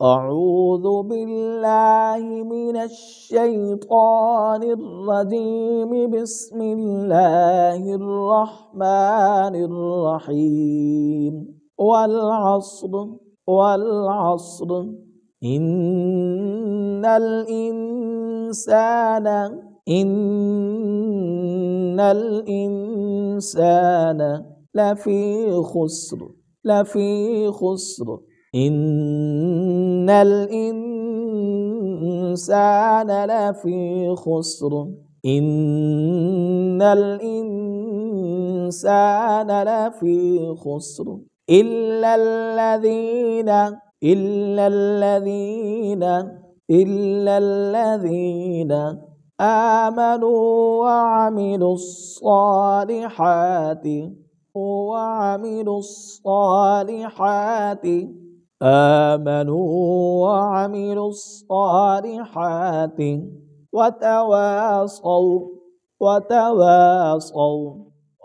أعوذ بالله من الشيطان الرجيم. بسم الله الرحمن الرحيم. والعصر والعصر إن الإنسان لفي خسر إن الإنسان لفي خسر إن الإنسان لفي خسر إلا الذين آمنوا وعملوا الصالحات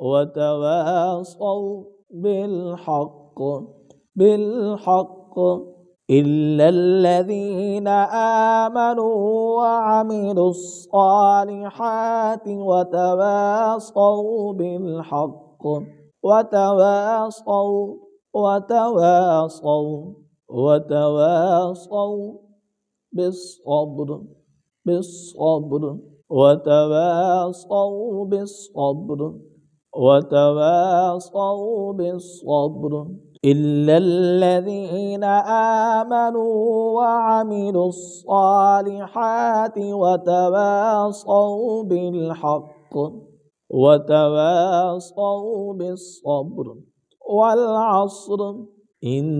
وتواصوا بالحق إلا الذين آمنوا وعملوا الصالحات وتواصوا بالحق وتواصوا بالصبر وتواصوا بالصبر إلا الذين آمنوا وعملوا الصالحات وتواصوا بالحق وتواصوا بالصبر. والعصر إن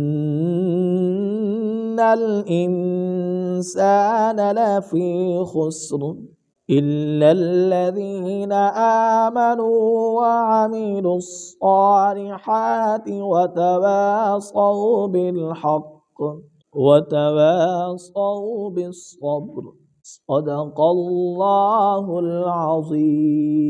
الإنسان لفي خسر إلا الذين آمنوا وعملوا الصالحات وتواصوا بالحق وتواصوا بالصبر. صدق الله العظيم.